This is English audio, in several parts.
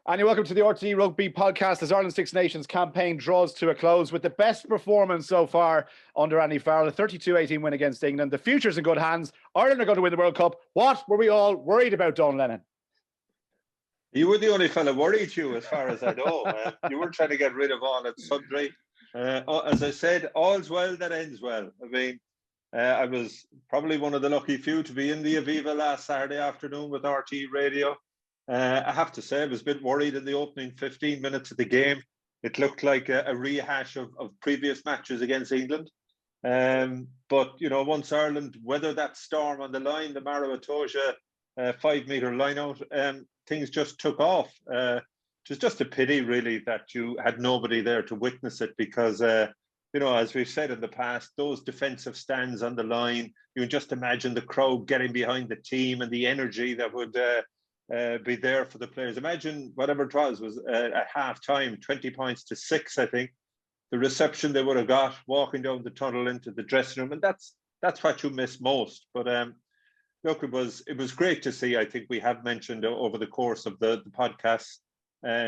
And welcome to the RTÉ Rugby podcast as Ireland's Six Nations campaign draws to a close with the best performance so far under Andy Farrell, a 32-18 win against England. The future's in good hands. Ireland are going to win the World Cup. What were we all worried about, Donal Lenihan? You were the only fella worried, Hugh, as far as I know. You were trying to get rid of all and sundry. As I said, all's well that ends well. I mean, I was probably one of the lucky few to be in the Aviva last Saturday afternoon with RTÉ Radio. I have to say, I was a bit worried in the opening 15 minutes of the game. It looked like a rehash of previous matches against England. But, you know, once Ireland weathered that storm on the line, the Mara Atoja 5-metre line-out, things just took off. It was just a pity, really, that you had nobody there to witness it because, you know, as we've said in the past, those defensive stands on the line, you can just imagine the crowd getting behind the team and the energy that would be there for the players. Imagine whatever it was at half time, 20 points to 6, I think. The reception they would have got walking down the tunnel into the dressing room, and that's what you miss most. But look, it was great to see. I think we have mentioned over the course of the podcast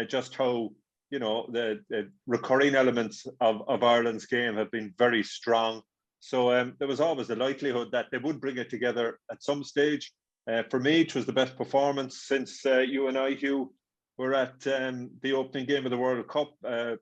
just how, you know, the recurring elements of Ireland's game have been very strong. So there was always the likelihood that they would bring it together at some stage. For me, it was the best performance since you and I, Hugh, were at the opening game of the World Cup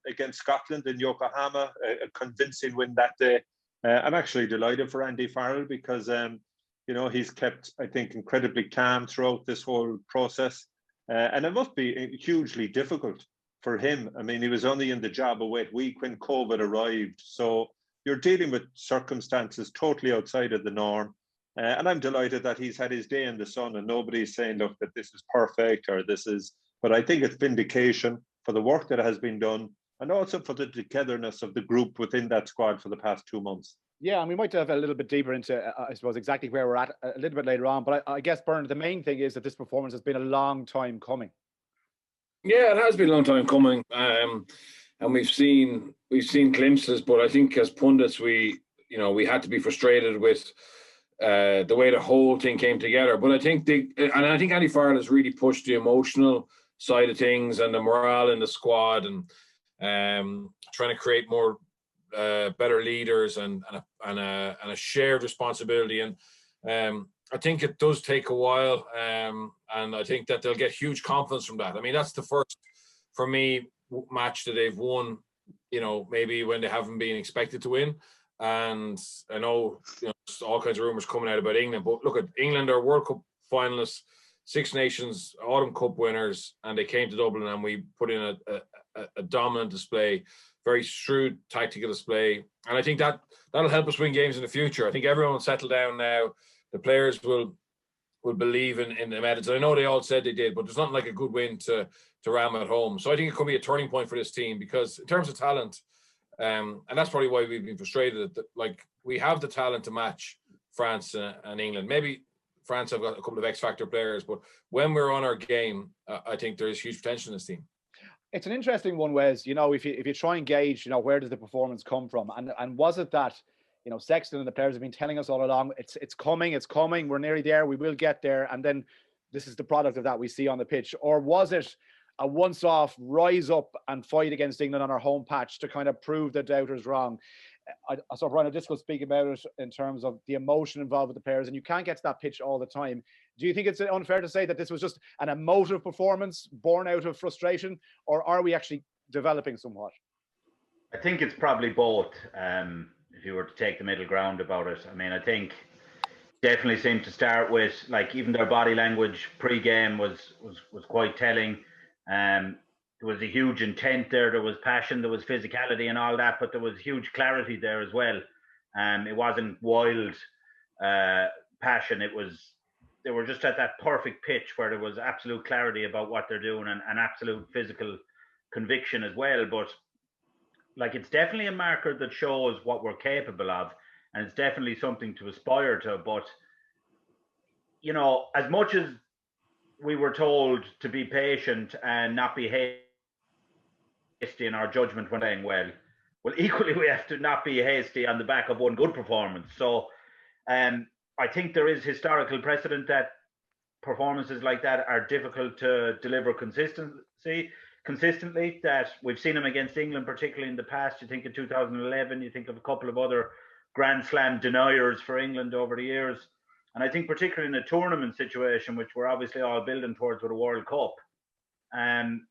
against Scotland in Yokohama, a convincing win that day. I'm actually delighted for Andy Farrell because, you know, he's kept, I think, incredibly calm throughout this whole process. And it must be hugely difficult for him. I mean, he was only in the job a wet week when COVID arrived. So you're dealing with circumstances totally outside of the norm. And I'm delighted that he's had his day in the sun and nobody's saying, look, that this is perfect or this is, but I think it's vindication for the work that has been done and also for the togetherness of the group within that squad for the past 2 months. Yeah, and we might dive a little bit deeper into, I suppose, exactly where we're at a little bit later on. But I guess, Bernard, the main thing is that this performance has been a long time coming. Yeah, it has been a long time coming. And we've seen glimpses, but I think as pundits, we had to be frustrated with the way the whole thing came together. But I think Andy Farrell has really pushed the emotional side of things and the morale in the squad and trying to create more better leaders and a shared responsibility. And I think it does take a while, and I think that they'll get huge confidence from that. I mean, that's the first, for me, match that they've won, you know, maybe when they haven't been expected to win. And I know, you know, all kinds of rumours coming out about England, but look, at England are World Cup finalists, Six Nations Autumn Cup winners, and they came to Dublin and we put in a dominant display, very shrewd tactical display, and I think that'll help us win games in the future. I think everyone will settle down now. The players will believe in the methods. I know they all said they did, but there's nothing like a good win to ram at home. So I think it could be a turning point for this team because in terms of talent. And that's probably why we've been frustrated. Like, we have the talent to match France and England. Maybe France have got a couple of X-factor players, but when we're on our game, I think there's huge potential in this team. It's an interesting one, Wes. You know, if you try and gauge, you know, where does the performance come from, and was it that, you know, Sexton and the players have been telling us all along, it's coming, we're nearly there, we will get there, and then this is the product of that we see on the pitch, or was it a once-off rise up and fight against England on our home patch to kind of prove the doubters wrong? I saw Brian O'Driscoll speak about it in terms of the emotion involved with the players, and you can't get to that pitch all the time. Do you think it's unfair to say that this was just an emotive performance born out of frustration, or are we actually developing somewhat? I think it's probably both, if you were to take the middle ground about it. I mean, I think definitely seemed to start with, like, even their body language pre-game was quite telling. There was a huge intent there. There was passion, there was physicality and all that, but there was huge clarity there as well. It wasn't wild passion. They were just at that perfect pitch where there was absolute clarity about what they're doing and absolute physical conviction as well. But like, it's definitely a marker that shows what we're capable of, and it's definitely something to aspire to. But, you know, as much as we were told to be patient and not be hasty in our judgment when playing well, equally we have to not be hasty on the back of one good performance. So I think there is historical precedent that performances like that are difficult to deliver consistently. That we've seen them against England, particularly in the past. You think of 2011, you think of a couple of other Grand Slam deniers for England over the years. And I think particularly in a tournament situation, which we're obviously all building towards with a World Cup,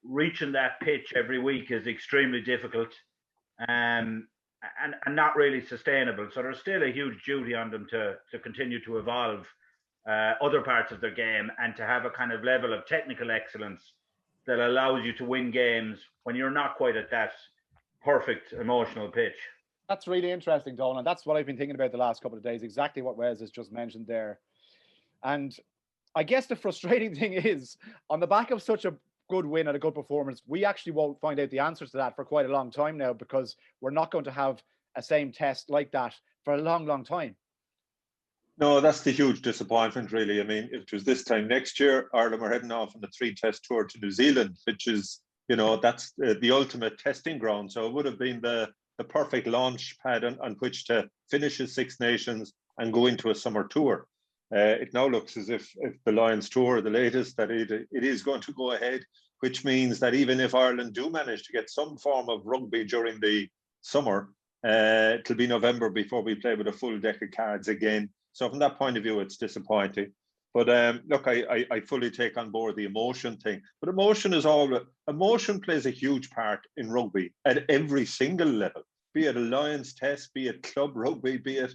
reaching that pitch every week is extremely difficult and not really sustainable. So there's still a huge duty on them to continue to evolve other parts of their game and to have a kind of level of technical excellence that allows you to win games when you're not quite at that perfect emotional pitch. That's really interesting, Donal. And that's what I've been thinking about the last couple of days, exactly what Wes has just mentioned there. And I guess the frustrating thing is, on the back of such a good win and a good performance, we actually won't find out the answers to that for quite a long time now, because we're not going to have a same test like that for a long, long time. No, that's the huge disappointment, really. I mean, if it was this time next year, Ireland were heading off on the 3-test tour to New Zealand, which is, that's the ultimate testing ground. So it would have been the perfect launch pad on which to finish his Six Nations and go into a summer tour. It now looks as if the Lions tour, the latest, that it is going to go ahead, which means that even if Ireland do manage to get some form of rugby during the summer, it'll be November before we play with a full deck of cards again. So from that point of view, it's disappointing. But look, I fully take on board the emotion thing. But emotion plays a huge part in rugby at every single level, be it a Lions test, be it club rugby, be it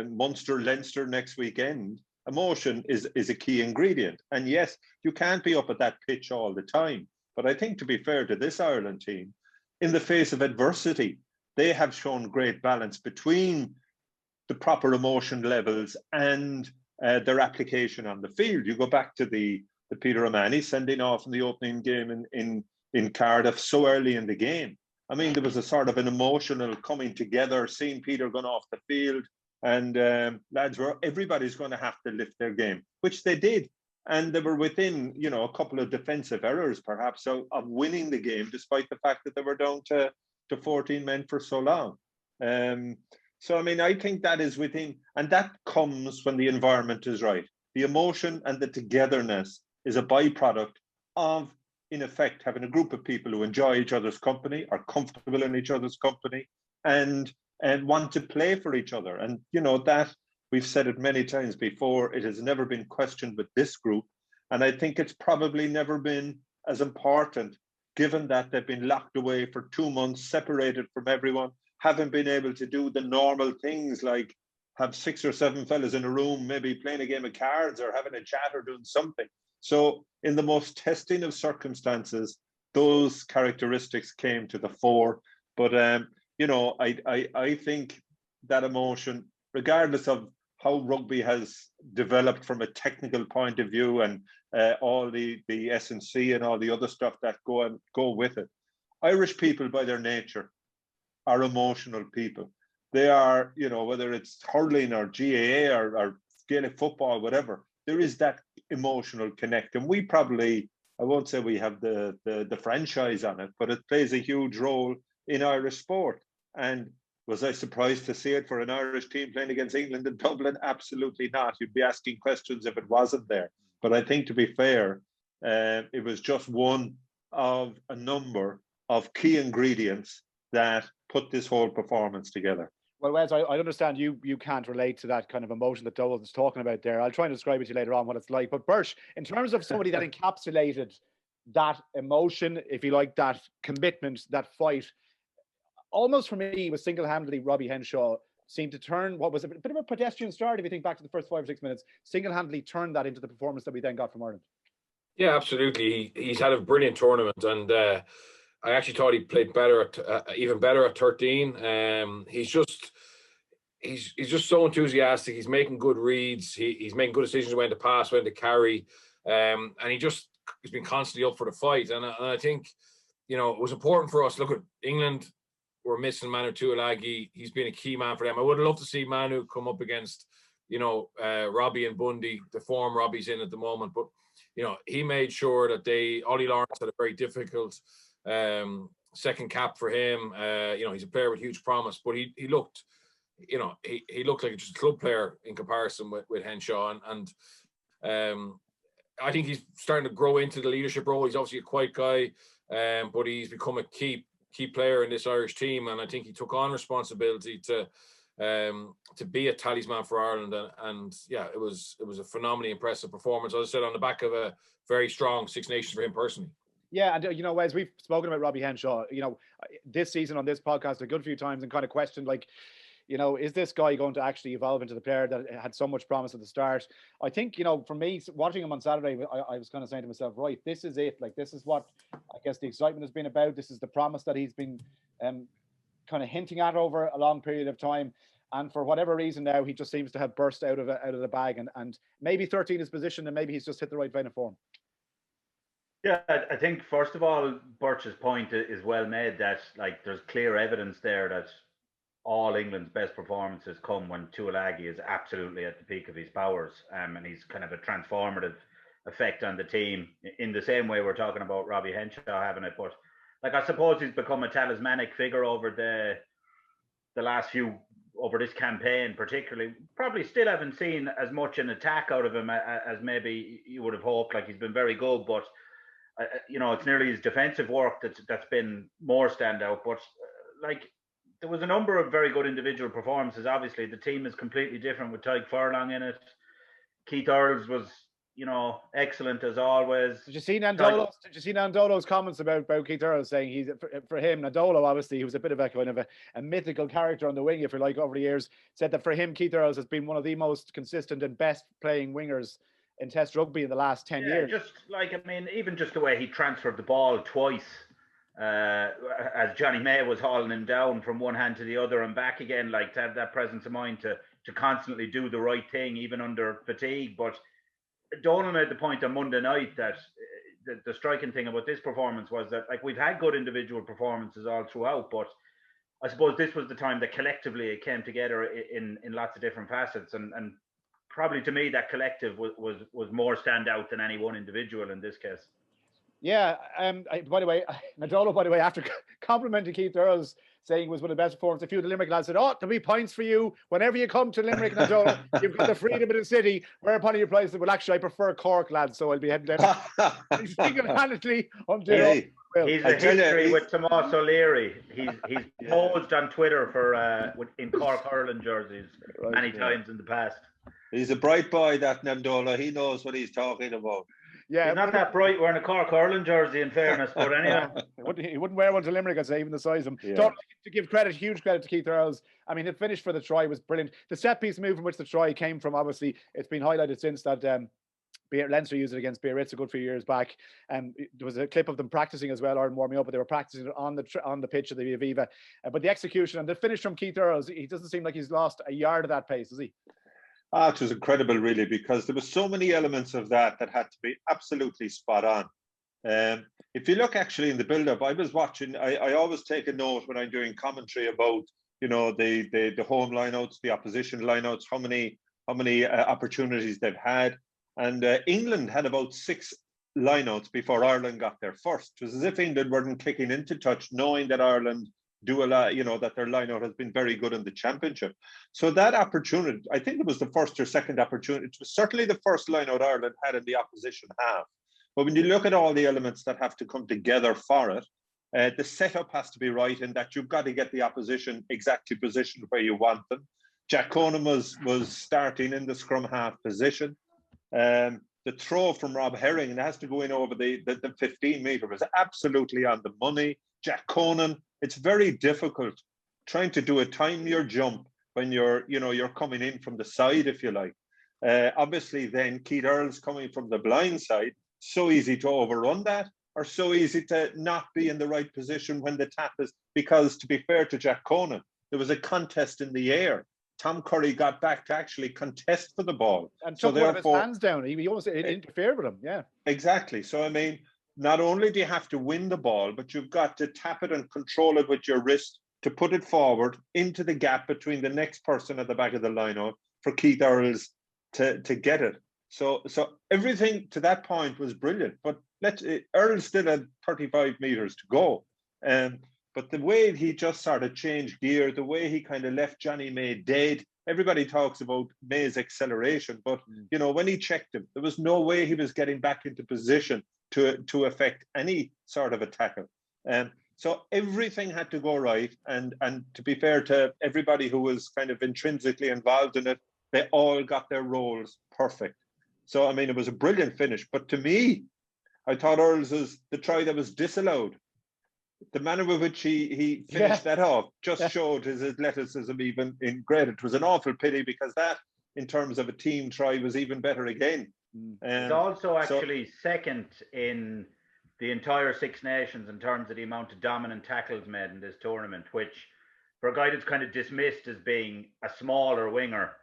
Munster, Leinster next weekend. Emotion is a key ingredient. And yes, you can't be up at that pitch all the time. But I think, to be fair to this Ireland team, in the face of adversity, they have shown great balance between the proper emotion levels and their application on the field. You go back to the Peter O'Mahony sending off in the opening game in Cardiff so early in the game. I mean, there was a sort of an emotional coming together, seeing Peter going off the field, and everybody's going to have to lift their game, which they did. And they were within, a couple of defensive errors, perhaps, of winning the game, despite the fact that they were down to 14 men for so long. So, I mean, I think that is within, and that comes when the environment is right. The emotion and the togetherness is a byproduct of, in effect, having a group of people who enjoy each other's company, are comfortable in each other's company, and want to play for each other. And, that, we've said it many times before, it has never been questioned with this group. And I think it's probably never been as important, given that they've been locked away for 2 months, separated from everyone, haven't been able to do the normal things like have 6 or 7 fellas in a room, maybe playing a game of cards or having a chat or doing something. So in the most testing of circumstances, those characteristics came to the fore. But, I think that emotion, regardless of how rugby has developed from a technical point of view and all the S&C and all the other stuff that go with it, Irish people by their nature are emotional people. They are, whether it's hurling or GAA or Gaelic football, whatever, there is that emotional connect. And we probably, I won't say we have the franchise on it, but it plays a huge role in Irish sport. And was I surprised to see it for an Irish team playing against England in Dublin? Absolutely not. You'd be asking questions if it wasn't there. But I think, to be fair, it was just one of a number of key ingredients that put this whole performance together. Well, Wes, I understand you can't relate to that kind of emotion that Donal was talking about there. I'll try and describe it to you later on what it's like. But Birch, in terms of somebody that encapsulated that emotion, if you like, that commitment, that fight, almost for me was single-handedly Robbie Henshaw seemed to turn what was a bit of a pedestrian start, if you think back to the first 5 or 6 minutes, single-handedly turned that into the performance that we then got from Ireland. Yeah, absolutely. He's had a brilliant tournament, and I actually thought he played better even better at 13. He's just so enthusiastic. He's making good reads. He's making good decisions when to pass, when to carry, and he's been constantly up for the fight. And I think, it was important for us. Look at England. We're missing Manu Tuilagi. He's been a key man for them. I would have loved to see Manu come up against, Robbie and Bundy, the form Robbie's in at the moment. But, he made sure that Ollie Lawrence had a very difficult second cap for him. He's a player with huge promise, but he looked, he looked like just a club player in comparison with Henshaw. And I think he's starting to grow into the leadership role. He's obviously a quiet guy, but he's become a key player in this Irish team, and I think he took on responsibility to be a talisman for Ireland, and yeah, it was a phenomenally impressive performance. As I said, on the back of a very strong Six Nations for him personally. Yeah, and you know, Wes, we've spoken about Robbie Henshaw, you know, this season on this podcast a good few times, and kind of questioned, like, you know, is this guy going to actually evolve into the player that had so much promise at the start? I think, you know, for me, watching him on Saturday, I was kind of saying to myself, right, this is it. Like, this is what I guess the excitement has been about. This is the promise that he's been kind of hinting at over a long period of time. And for whatever reason now, he just seems to have burst out of the bag. And maybe 13 is position, and maybe he's just hit the right vein of form. Yeah, I think, first of all, Birch's point is well made, that like there's clear evidence there that all England's best performances come when Tuilagi is absolutely at the peak of his powers, and he's kind of a transformative effect on the team in the same way we're talking about Robbie Henshaw having it. But like, I suppose he's become a talismanic figure over the last few, over this campaign particularly. Probably still haven't seen as much an attack out of him as maybe you would have hoped. Like, he's been very good, but you know, it's nearly his defensive work that's been more standout. But like, there was a number of very good individual performances. Obviously, the team is completely different with Tyke Furlong in it. Keith Earls was, you know, excellent as always. Did you see Nandolo's comments about Keith Earls, saying he's, for him, Nandolo, obviously, he was a bit of a kind of a mythical character on the wing, if you like, over the years, said that for him, Keith Earls has been one of the most consistent and best playing wingers in Test rugby in the last 10 years. Just like, I mean, even just the way he transferred the ball twice, as Johnny May was hauling him down from one hand to the other and back again, like, to have that presence of mind to constantly do the right thing, even under fatigue. But Donal made the point on Monday night that the striking thing about this performance was that, like, we've had good individual performances all throughout, but I suppose this was the time that collectively it came together in lots of different facets, and probably to me that collective was more standout than any one individual in this case. Yeah, by the way, Nadolo, by the way, after complimenting Keith Earls, saying it was one of the best performances, a few of the Limerick lads said, "Oh, there'll be points for you whenever you come to Limerick, Nadolo. You've got the freedom of the city." Whereupon he replies, "Well, actually, I prefer Cork, lads, so I'll be heading down." He's single-handedly until he's a history with Tomas O'Leary. He's posed on Twitter for in Cork hurling jerseys many times in the past. He's a bright boy, that Namdola. He knows what he's talking about. Yeah, he's not that bright wearing a Cork hurling jersey, in fairness, but anyway. He wouldn't wear one to Limerick, I'd say, even the size of him. Yeah. To give credit, huge credit to Keith Earls. I mean, the finish for the try was brilliant. The set-piece move from which the try came from, obviously, it's been highlighted since that Leinster used it against Biarritz a good few years back. There was a clip of them practicing as well, or warming up, but they were practicing it on the pitch of the Aviva. But the execution and the finish from Keith Earls, he doesn't seem like he's lost a yard of that pace, does he? It was incredible, really, because there were so many elements of that had to be absolutely spot on. If you look actually in the build-up, I was watching. I always take a note when I'm doing commentary about, you know, the home lineouts, the opposition lineouts, how many opportunities they've had, and England had about 6 lineouts before Ireland got there first. It was as if England weren't clicking into touch, knowing that Ireland do a lot, you know, that their lineout has been very good in the championship. So that opportunity, I think it was the first or second opportunity. It was certainly the first lineout Ireland had in the opposition half. But when you look at all the elements that have to come together for it, the setup has to be right, in that you've got to get the opposition exactly positioned where you want them. Jack Conan was starting in the scrum half position. The throw from Rob Herring, and it has to go in over the 15 metre, was absolutely on the money. Jack Conan, it's very difficult trying to do time your jump when you're coming in from the side, if you like. Obviously, then Keith Earls coming from the blind side, so easy to overrun that, or so easy to not be in the right position when the tap is, because to be fair to Jack Conan, there was a contest in the air. Tom Curry got back to actually contest for the ball. And took one of his hands down. He almost interfered with him, yeah. Exactly. So, I mean, not only do you have to win the ball, but you've got to tap it and control it with your wrist to put it forward into the gap between the next person at the back of the lineout for Keith Earls to get it. So everything to that point was brilliant. But Earls still had 35 metres to go. But But the way he just sort of changed gear, the way he kind of left Johnny May dead, everybody talks about May's acceleration, but you know, when he checked him, there was no way he was getting back into position to affect any sort of a tackle. So everything had to go right. And to be fair to everybody who was kind of intrinsically involved in it, they all got their roles perfect. So, I mean, it was a brilliant finish. But to me, I thought Earls was the try that was disallowed. The manner with which he finished that off just showed his athleticism even in great. It was an awful pity because that, in terms of a team try, was even better again. It's also actually second in the entire Six Nations in terms of the amount of dominant tackles made in this tournament, which for a guy that's kind of dismissed as being a smaller winger,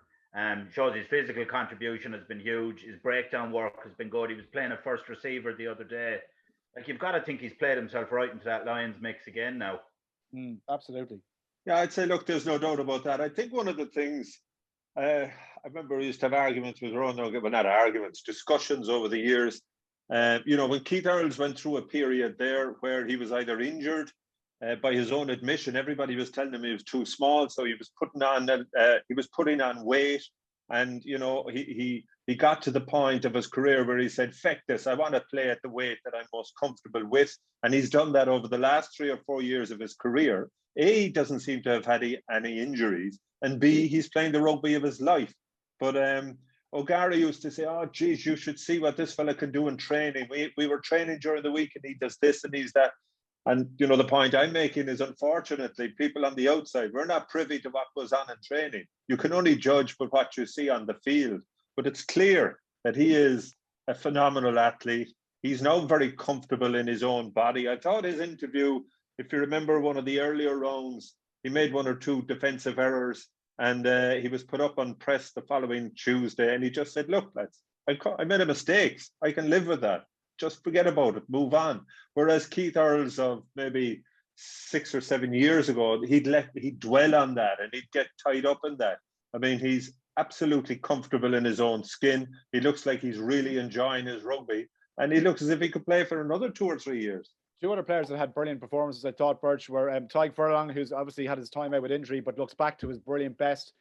shows his physical contribution has been huge. His breakdown work has been good. He was playing a first receiver the other day. Like, you've got to think he's played himself right into that Lions mix again now. Absolutely. Yeah, I'd say, look, there's no doubt about that. I think one of the things, I remember we used to have arguments with Ronan, well, not arguments, discussions over the years. You know, when Keith Earls went through a period there where he was either injured, by his own admission, everybody was telling him he was too small, so he was putting on weight, and you know, he got to the point of his career where he said, "Feck this, I want to play at the weight that I'm most comfortable with," and he's done that over the last 3 or 4 years of his career. A, he doesn't seem to have had any injuries, and B, he's playing the rugby of his life. But O'Gara used to say, "Oh, geez, you should see what this fella can do in training. We were training during the week, and he does this and he's that." And, you know, the point I'm making is, unfortunately, people on the outside, we're not privy to what goes on in training. You can only judge by what you see on the field. But it's clear that he is a phenomenal athlete. He's now very comfortable in his own body. I thought his interview, if you remember one of the earlier rounds, he made 1 or 2 defensive errors, and he was put up on press the following Tuesday. And he just said, "Look, lads, I made a mistake. I can live with that. Just forget about it, move on." Whereas Keith Earls of maybe 6 or 7 years ago, he'd dwell on that and he'd get tied up in that. I mean, he's absolutely comfortable in his own skin. He looks like he's really enjoying his rugby, and he looks as if he could play for another 2 or 3 years. 2 other players that had brilliant performances, I thought, Birch, were Tyg Furlong, who's obviously had his time out with injury, but looks back to his brilliant best.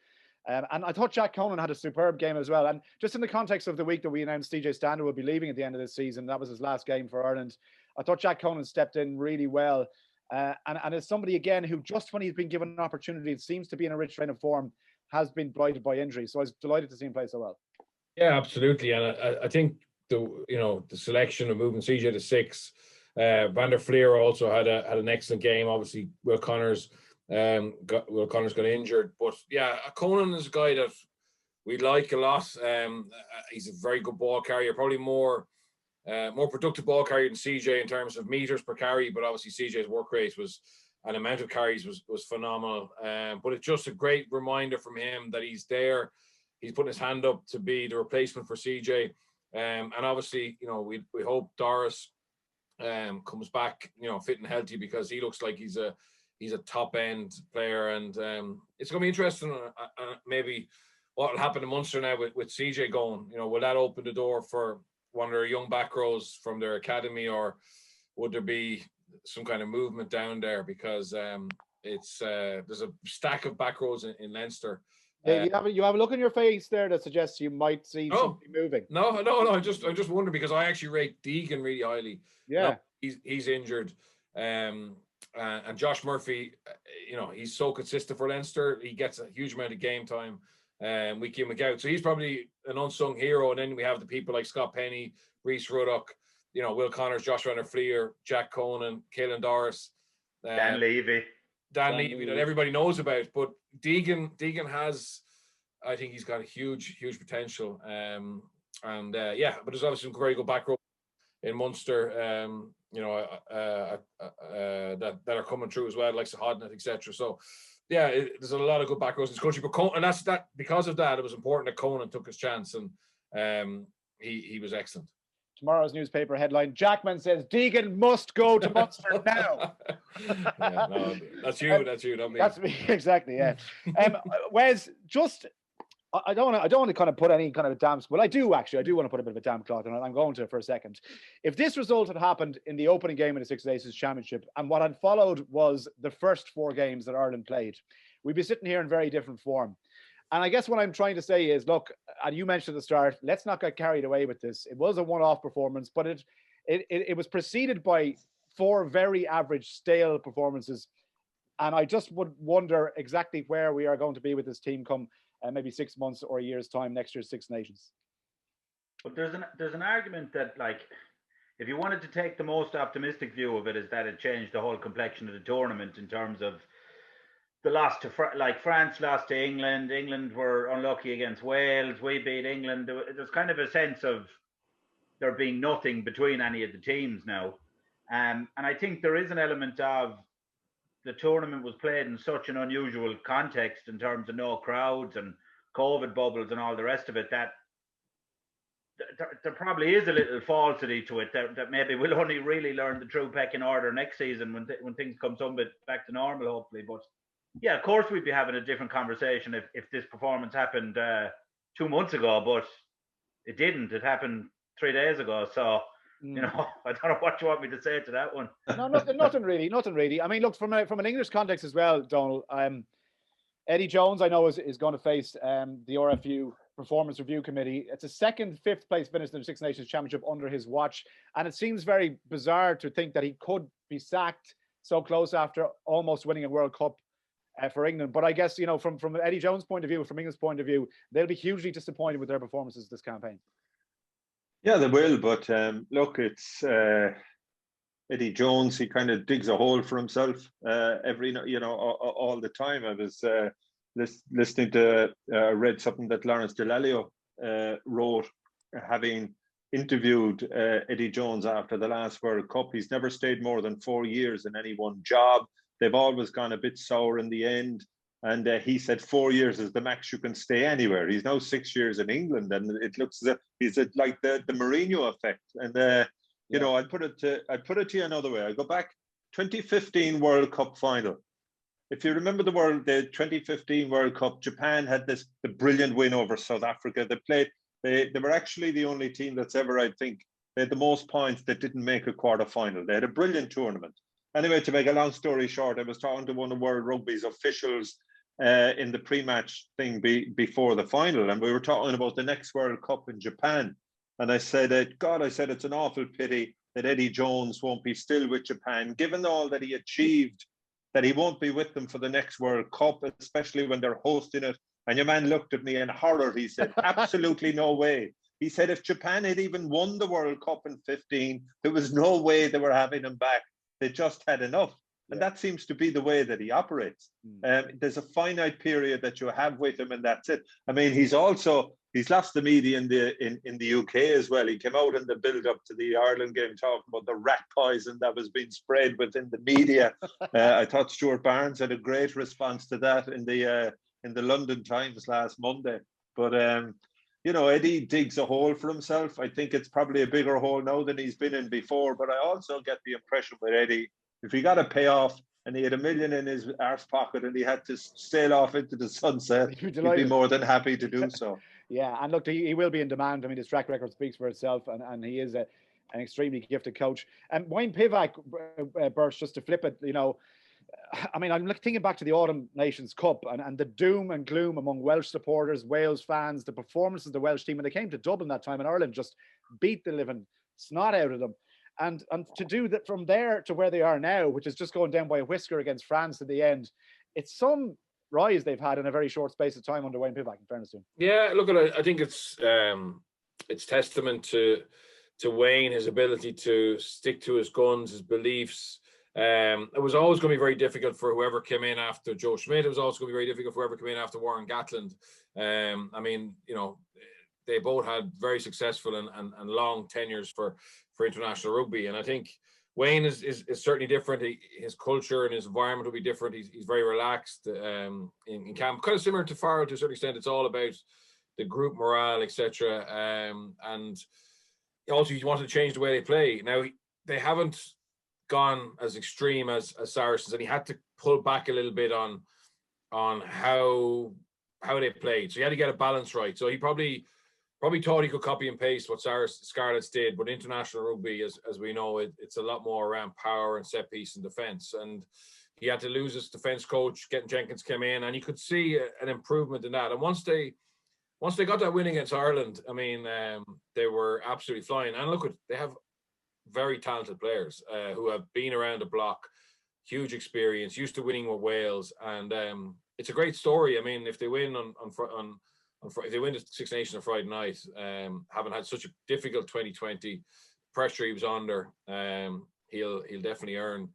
And I thought Jack Conan had a superb game as well. And just in the context of the week that we announced CJ Stander would be leaving at the end of this season, that was his last game for Ireland. I thought Jack Conan stepped in really well. And as somebody, again, who just when he's been given an opportunity, it seems to be in a rich train of form, has been blighted by injury. So I was delighted to see him play so well. Yeah, absolutely. And I think the selection of moving CJ to 6, Van der Fleer also had an excellent game. Obviously, Will Connors got injured, but yeah, Conan is a guy that we like a lot. He's a very good ball carrier, probably more productive ball carrier than CJ in terms of meters per carry, but obviously CJ's work rate and amount of carries was phenomenal. But it's just a great reminder from him that he's there. He's putting his hand up to be the replacement for CJ, and obviously, you know, we hope Doris comes back, you know, fit and healthy, because he looks like he's a top end player, and it's going to be interesting. Maybe what will happen in Munster now with CJ going. You know, will that open the door for one of their young back rows from their academy, or would there be some kind of movement down there? Because there's a stack of back rows in Leinster. Yeah, you have a look on your face there that suggests you might see something moving. No. I just wonder, because I actually rate Deegan really highly. Yeah, he's injured. And Josh Murphy, you know, he's so consistent for Leinster. He gets a huge amount of game time week in, week out. So he's probably an unsung hero. And then we have the people like Scott Penny, Rhys Ruddock, you know, Will Connors, Josh Van der Fleer, Jack Conan, Cahill Doris, Dan Levy that everybody knows about. But Deegan has, I think he's got a huge potential. But there's obviously some very good back row in Munster. You know, that are coming through as well, like Hodnett, etc. So, yeah, there's a lot of good back rows in this country. But because of that, it was important that Conan took his chance, and he was excellent. Tomorrow's newspaper headline: Jackman says Deegan must go to Munster now. No, that's you, not me. That's me, exactly. Yeah. Wes, just I don't want to kind of put any kind of a damp. Well, I do want to put a bit of a damp cloth, and I'm going to for a second. If this result had happened in the opening game of the Six Nations Championship, and what had followed was the first 4 games that Ireland played, we'd be sitting here in very different form. And I guess what I'm trying to say is, look, and you mentioned at the start, let's not get carried away with this. It was a one-off performance, but it was preceded by 4 very average, stale performances. And I just would wonder exactly where we are going to be with this team come maybe 6 months or a year's time, next year's Six Nations. But there's an argument that, like, if you wanted to take the most optimistic view of it, is that it changed the whole complexion of the tournament in terms of the loss to France lost to England. England were unlucky against Wales. We beat England. There's kind of a sense of there being nothing between any of the teams now, and I think there is an element of the tournament was played in such an unusual context in terms of no crowds and COVID bubbles and all the rest of it, that there probably is a little falsity to it, that maybe we'll only really learn the true pecking order next season when things come some bit back to normal, hopefully. But yeah, of course we'd be having a different conversation if this performance happened 2 months ago, but it didn't. It happened 3 days ago. So, you know, I don't know what you want me to say to that one. No, nothing really. I mean, look, from an English context as well, Donal, Eddie Jones, I know, is going to face the RFU Performance Review Committee. It's a second, 5th place finish in the Six Nations Championship under his watch. And it seems very bizarre to think that he could be sacked so close after almost winning a World Cup for England. But I guess, you know, from Eddie Jones' point of view, from England's point of view, they'll be hugely disappointed with their performances this campaign. Yeah, they will. But look, it's Eddie Jones. He kind of digs a hole for himself all the time. I was listening to read something that Lawrence Delalio wrote, having interviewed Eddie Jones after the last World Cup. He's never stayed more than 4 years in any one job. They've always gone a bit sour in the end. And he said 4 years is the max you can stay anywhere. He's now 6 years in England, and it looks as if he's like the Mourinho effect. And you know, I'd put it to you another way. I go back 2015 World Cup final. If you remember the 2015 World Cup, Japan had the brilliant win over South Africa. They were actually the only team that's ever, I think, they had the most points that didn't make a quarter final. They had a brilliant tournament. Anyway, to make a long story short, I was talking to one of World Rugby's officials in the pre-match thing before the final, and we were talking about the next World Cup in Japan. And I said, God, I said, it's an awful pity that Eddie Jones won't be still with Japan, given all that he achieved, that he won't be with them for the next World Cup, especially when they're hosting it. And your man looked at me in horror. He said, absolutely no way. He said, if Japan had even won the World Cup in 15, there was no way they were having him back. They just had enough. And that seems to be the way that he operates. There's a finite period that you have with him, and that's it. I mean, he's lost the media in the UK as well. He came out in the build-up to the Ireland game talking about the rat poison that was being spread within the media. I thought Stuart Barnes had a great response to that in the London Times last Monday. But you know, Eddie digs a hole for himself. I think it's probably a bigger hole now than he's been in before. But I also get the impression with Eddie, if he got a payoff and he had $1 million in his arse pocket and he had to sail off into the sunset, he'd be more than happy to do so. Yeah, and look, he will be in demand. I mean, his track record speaks for itself, and he is an extremely gifted coach. And Wayne Pivac, Birch, just to flip it, you know, I mean, I'm thinking back to the Autumn Nations Cup and the doom and gloom among Welsh supporters, Wales fans, the performance of the Welsh team when they came to Dublin that time in Ireland just beat the living snot out of them. And to do that from there to where they are now, which is just going down by a whisker against France in the end, it's some rise they've had in a very short space of time under Wayne Pivac, in fairness to him. Yeah, look at it. I think it's testament to Wayne, his ability to stick to his guns, his beliefs. It was always going to be very difficult for whoever came in after Joe Schmidt. It was also going to be very difficult for whoever came in after Warren Gatland. I mean, you know, they both had very successful and long tenures for international rugby. And I think Wayne is certainly different. His culture and his environment will be different. He's very relaxed in camp, kind of similar to Farrell to a certain extent. It's all about the group morale, etc. And also, he wanted to change the way they play. Now, they haven't gone as extreme as Saracens, and he had to pull back a little bit on how how they played. So he had to get a balance right. So he probably thought he could copy and paste what Scarlets did, but international rugby, as we know, it's a lot more around power and set piece and defence. And he had to lose his defence coach. Getting Jenkins came in, and you could see an improvement in that. And once they got that win against Ireland, I mean, they were absolutely flying. And look, they have very talented players who have been around the block, huge experience, used to winning with Wales, and it's a great story. I mean, if they win if they win the Six Nations on Friday night, having had such a difficult 2020, pressure he was under, he'll definitely earn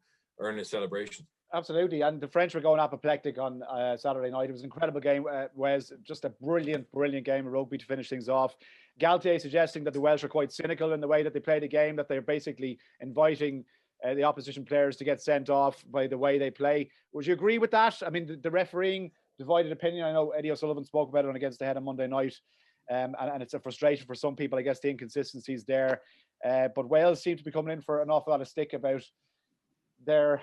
his celebration. Absolutely, and the French were going apoplectic on Saturday night. It was an incredible game. Was just a brilliant game of rugby to finish things off. Galtier suggesting that the Welsh are quite cynical in the way that they play the game, that they're basically inviting the opposition players to get sent off by the way they play. Would you agree with that? I mean, the refereeing, divided opinion. I know Eddie O'Sullivan spoke about it on Against the Head on Monday night, and it's a frustration for some people, I guess, the inconsistencies there. But Wales seem to be coming in for an awful lot of stick about their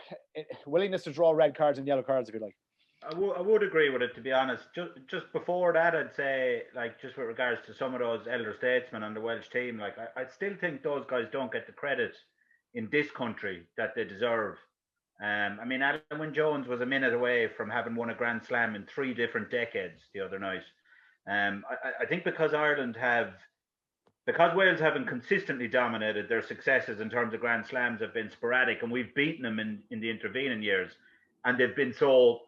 willingness to draw red cards and yellow cards, if you like. I would agree with it, to be honest. Just before that, I'd say, like, just with regards to some of those elder statesmen on the Welsh team, like, I still think those guys don't get the credit in this country that they deserve. I mean, Alan Wynne-Jones was a minute away from having won a Grand Slam in 3 different decades the other night. I think because Wales haven't consistently dominated, their successes in terms of Grand Slams have been sporadic, and we've beaten them in the intervening years, and they've been so,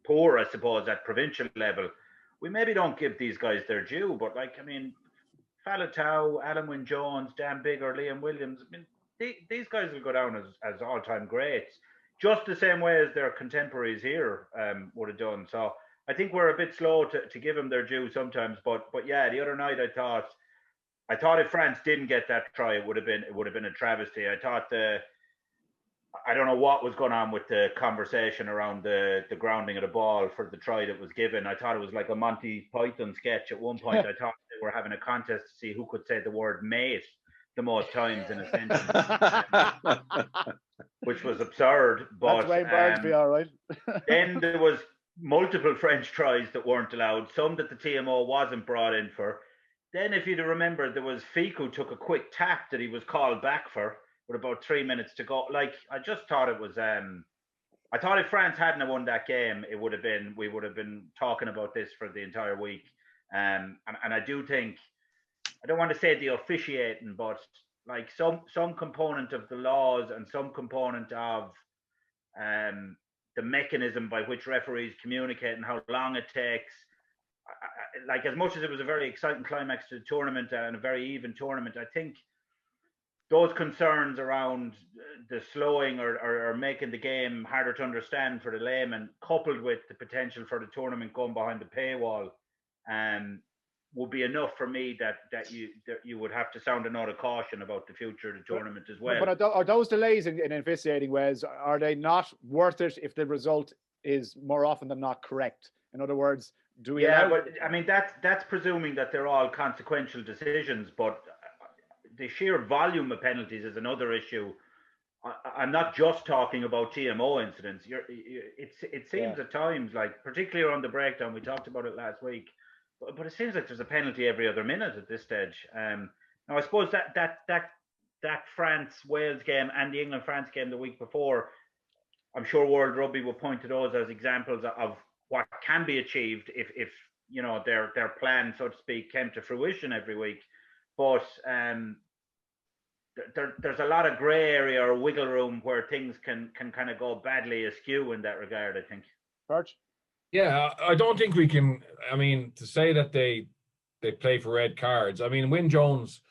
poor, I suppose, at provincial level. We maybe don't give these guys their due, but, like, I mean, Faletau, Alan Wynne-Jones, Dan Biggar, Liam Williams, I mean, these guys will go down as all-time greats, just the same way as their contemporaries here would have done. So I think we're a bit slow to give them their due sometimes. But yeah, the other night I thought if France didn't get that try, it would have been a travesty. I thought I don't know what was going on with the conversation around the grounding of the ball for the try that was given. I thought it was like a Monty Python sketch at one point. I thought they were having a contest to see who could say the word mate the most times in a sentence, which was absurd. But that's Wayne Barnesby, all right. Then there was multiple French tries that weren't allowed, some that the TMO wasn't brought in for. Then, if you'd remember, there was Ficou took a quick tap that he was called back for with about 3 minutes to go. Like, I just thought it was I thought if France hadn't won that game, we would have been talking about this for the entire week. And I do think, I don't want to say the officiating, but like some component of the laws and some component of the mechanism by which referees communicate and how long it takes. Like, as much as it was a very exciting climax to the tournament and a very even tournament, I think those concerns around the slowing or making the game harder to understand for the layman, coupled with the potential for the tournament going behind the paywall, would be enough for me that you would have to sound a note of caution about the future of the tournament as well. But are those delays in officiating, Wes, are they not worth it if the result is more often than not correct? In other words, do we? Yeah, but I mean that's presuming that they're all consequential decisions. But the sheer volume of penalties is another issue. I'm not just talking about TMO incidents. It seems at times, like particularly around the breakdown, we talked about it last week. But it seems like there's a penalty every other minute at this stage. Now, I suppose that France-Wales game and the England-France game the week before, I'm sure World Rugby will point to those as examples of what can be achieved if their plan, so to speak, came to fruition every week. But there's a lot of grey area or wiggle room where things can kind of go badly askew in that regard, I think. Perch? Yeah, I don't think we can. I mean, to say that they play for red cards. I mean, Wynne-Jones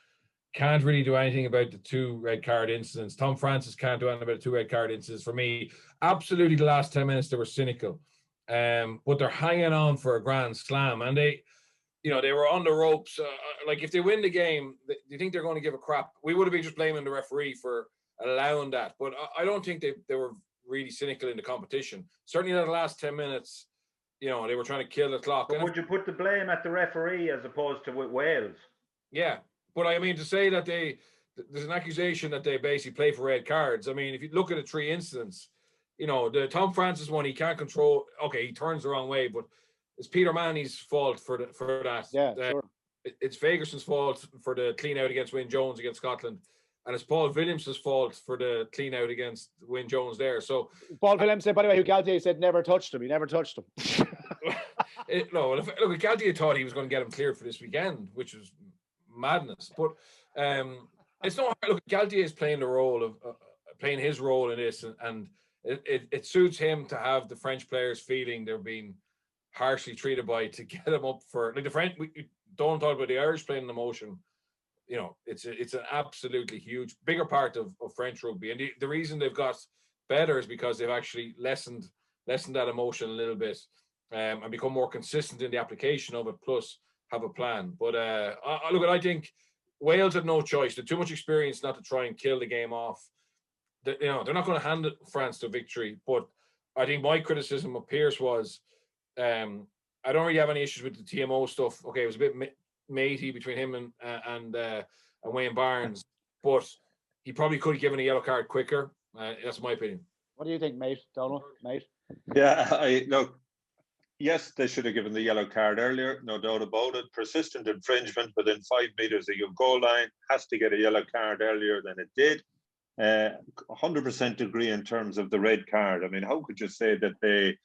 can't really do anything about the 2 red card incidents. Tom Francis can't do anything about the 2 red card incidents. For me, absolutely, the last 10 minutes they were cynical, but they're hanging on for a Grand Slam, and they were on the ropes. Like, if they win the game, do you think they're going to give a crap? We would have been just blaming the referee for allowing that, but I don't think they were really cynical in the competition. Certainly not the last 10 minutes. They were trying to kill the clock. But would you put the blame at the referee as opposed to with Wales? Yeah, but I mean, to say that there's an accusation that they basically play for red cards. I mean, if you look at the 3 incidents, the Tom Francis one, he can't control. Okay, he turns the wrong way, but Peter Manny's fault for that. Yeah, sure. It's Fagerson's fault for the clean out against Wayne Jones against Scotland. And it's Paul Williams' fault for the clean out against Wayne Jones there. So Paul Williams said, by the way, who Galtier said never touched him. He never touched him. Look, Galtier thought he was going to get him cleared for this weekend, which was madness. But it's not hard. Look, Galtier is playing the role of playing his role in this, and it suits him to have the French players feeling they're being harshly treated by to get them up for like the French. We don't talk about the Irish playing the motion. You know, it's an absolutely huge, bigger part of French rugby, and the reason they've got better is because they've actually lessened that emotion a little bit, and become more consistent in the application of it. Plus, have a plan. But I think Wales had no choice. They're too much experience not to try and kill the game off. They're not going to hand France to victory. But I think my criticism of Pearce was, I don't really have any issues with the TMO stuff. Okay, it was a bit matey between him and Wayne Barnes, but he probably could have given a yellow card quicker. That's my opinion. What do you think, mate? Donal, mate? Yeah, look. Yes, they should have given the yellow card earlier, no doubt about it. Persistent infringement within 5 meters of your goal line, has to get a yellow card earlier than it did. 100% agree in terms of the red card. I mean, how could you say that they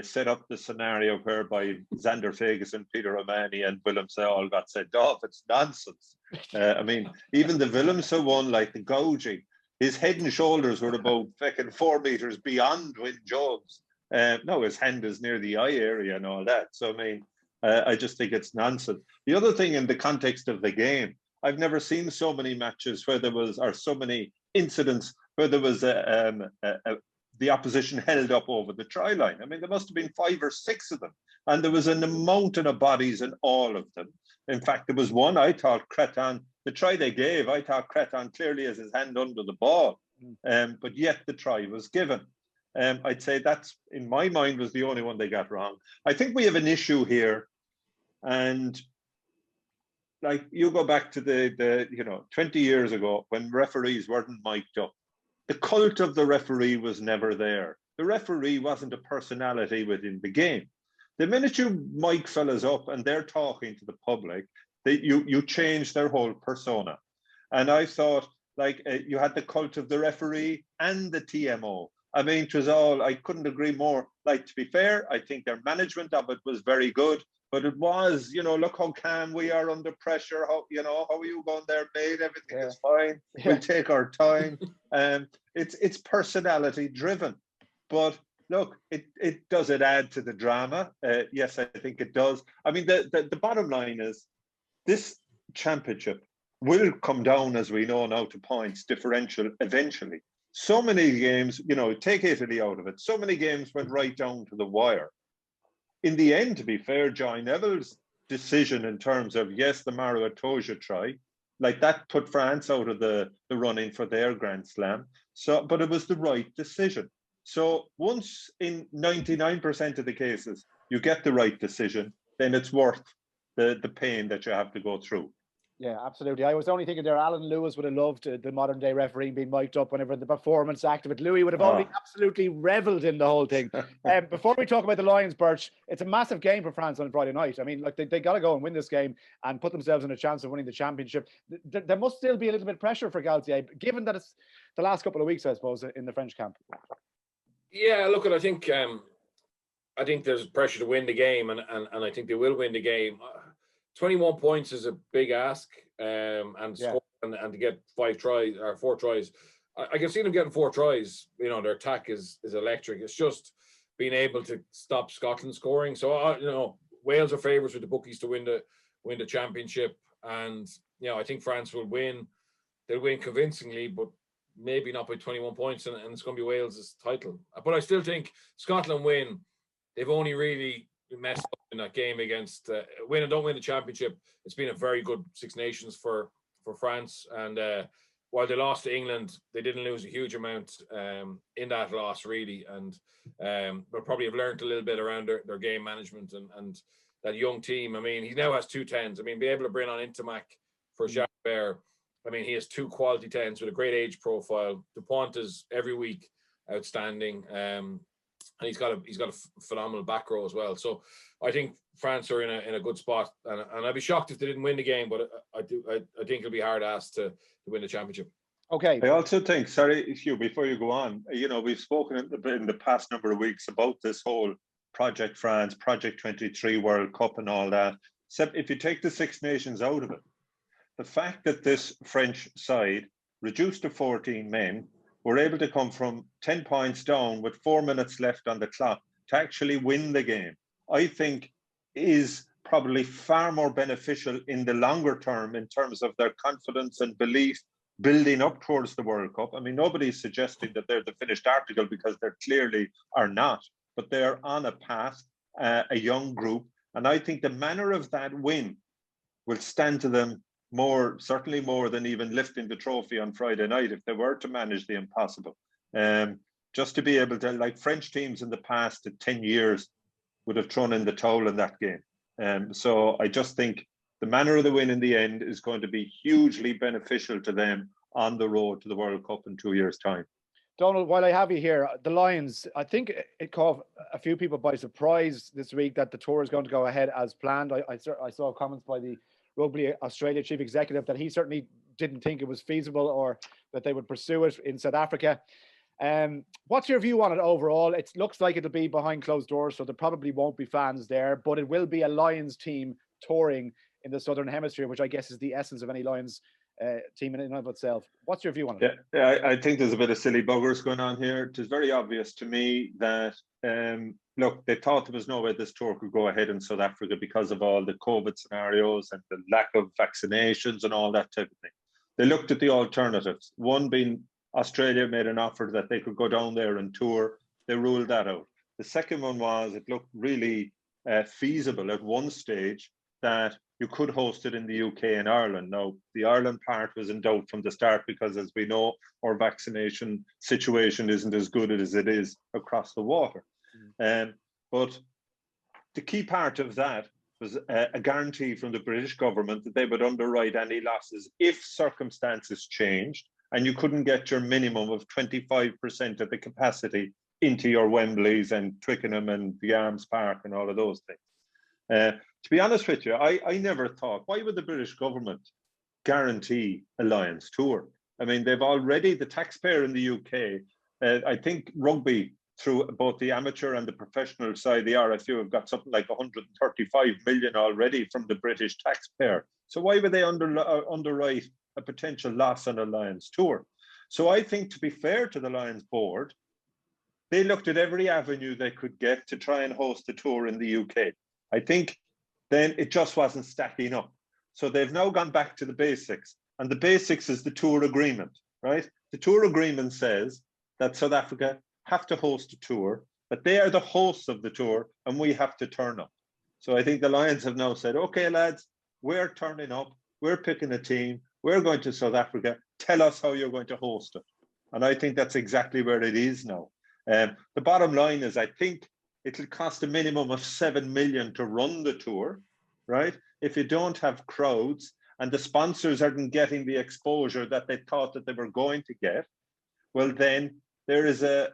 set up the scenario whereby Xander Fagerson, Peter O'Mahony and Willemse all got sent off? It's nonsense. I mean, even the Willemse one, like the gouging, his head and shoulders were about fucking 4 meters beyond Wayne Jones. No, his hand is near the eye area and all that. So, I mean, I just think it's nonsense. The other thing in the context of the game, I've never seen so many matches where there was, or so many incidents where there was the opposition held up over the try line. I mean, there must have been 5 or 6 of them. And there was a mountain of bodies in all of them. In fact, there was one, I thought Creton, the try they gave, I thought Creton clearly has his hand under the ball. But yet the try was given. I'd say that's, in my mind, was the only one they got wrong. I think we have an issue here. And like you go back to the 20 years ago when referees weren't mic'd up. The cult of the referee was never there. The referee wasn't a personality within the game. The minute you mic fellas up and they're talking to the public, you change their whole persona. And I thought, like, you had the cult of the referee and the TMO. I mean, it was all, I couldn't agree more. Like, to be fair, I think their management of it was very good. But it was, look how calm we are under pressure. How are you going there, mate? Everything is fine. Yeah. We'll take our time. It's personality driven. But look, does it add to the drama? Yes, I think it does. I mean, the bottom line is this championship will come down, as we know now, to points differential eventually. So many games, take Italy out of it. So many games went right down to the wire. In the end, to be fair, Joy Neville's decision in terms of, yes, the Mario Itoje try, like that put France out of the running for their Grand Slam. So, but it was the right decision. So once in 99% of the cases, you get the right decision, then it's worth the pain that you have to go through. Yeah, absolutely. I was only thinking there, Alan Lewis would have loved the modern day refereeing being mic'd up whenever the performance act of it. Louis would have only absolutely revelled in the whole thing. Before we talk about the Lions, Birch, it's a massive game for France on Friday night. I mean, like they got to go and win this game and put themselves in a chance of winning the championship. There must still be a little bit of pressure for Galtier, given that it's the last couple of weeks, I suppose, in the French camp. Yeah, look, I think there's pressure to win the game, and I think they will win the game. 21 points is a big ask, and to get 5 tries or 4 tries. I can see them getting 4 tries. Their attack is electric. It's just being able to stop Scotland scoring. So Wales are favourites with the bookies to win the championship, and I think France will win. They'll win convincingly, but maybe not by 21 points, and it's going to be Wales' title. But I still think Scotland win. They've only really messed up in that game against win and don't win the championship. It's been a very good Six Nations for France, and while they lost to England, they didn't lose a huge amount in that loss really, and but probably have learned a little bit around their game management and that young team. I mean, he now has 2 10s. I mean, be able to bring on Intimac for Jacques Bear. I mean, he has 2 quality 10s with a great age profile. Dupont is every week outstanding. and he's got a phenomenal back row as well. So I think France are in a good spot, and I'd be shocked if they didn't win the game, but I think it'll be hard asked to win the championship. Okay. I also think, sorry, Hugh, before you go on, we've spoken in the past number of weeks about this whole Project France, Project 23 World Cup and all that. Except if you take the Six Nations out of it, the fact that this French side, reduced to 14 men, were able to come from 10 points down with 4 minutes left on the clock to actually win the game, I think is probably far more beneficial in the longer term in terms of their confidence and belief building up towards the World Cup. I mean, nobody's suggesting that they're the finished article, because they clearly are not, but they're on a path, a young group. And I think the manner of that win will stand to them certainly more than even lifting the trophy on Friday night if they were to manage the impossible. Just to be able to, like French teams in the past 10 years would have thrown in the towel in that game. So I just think the manner of the win in the end is going to be hugely beneficial to them on the road to the World Cup in 2 years' time. Donald, while I have you here, the Lions, I think it caught a few people by surprise this week that the tour is going to go ahead as planned. I saw comments by the Rugby Australia chief executive that he certainly didn't think it was feasible or that they would pursue it in South Africa. What's your view on it overall? It looks like it'll be behind closed doors, so there probably won't be fans there, but it will be a Lions team touring in the Southern Hemisphere, which I guess is the essence of any Lions team in and of itself. What's your view on it? Yeah, I think there's a bit of silly buggers going on here. It is very obvious to me that, look, they thought there was no way this tour could go ahead in South Africa because of all the COVID scenarios and the lack of vaccinations and all that type of thing. They looked at the alternatives. One being Australia made an offer that they could go down there and tour. They ruled that out. The second one was it looked really feasible at one stage that you could host it in the UK and Ireland. Now, the Ireland part was in doubt from the start because, as we know, our vaccination situation isn't as good as it is across the water. But the key part of that was a guarantee from the British government that they would underwrite any losses if circumstances changed and you couldn't get your minimum of 25% of the capacity into your Wembleys and Twickenham and the Arms Park and all of those things. To be honest with you, I never thought, why would the British government guarantee a Lions tour? I mean, they've already, the taxpayer in the UK, I think rugby through both the amateur and the professional side, the RFU have got something like 135 million already from the British taxpayer. So why would they underwrite a potential loss on a Lions tour? So I think, to be fair to the Lions board, they looked at every avenue they could get to try and host the tour in the UK. I think then it just wasn't stacking up. So they've now gone back to the basics. And the basics is the tour agreement, right? The tour agreement says that South Africa have to host a tour, but they are the hosts of the tour and we have to turn up. So I think the Lions have now said, okay, lads, we're turning up, we're picking a team, we're going to South Africa, tell us how you're going to host it. And I think that's exactly where it is now. The bottom line is, I think it'll cost a minimum of 7 million to run the tour, right? If you don't have crowds and the sponsors aren't getting the exposure that they thought that they were going to get, well, then there is a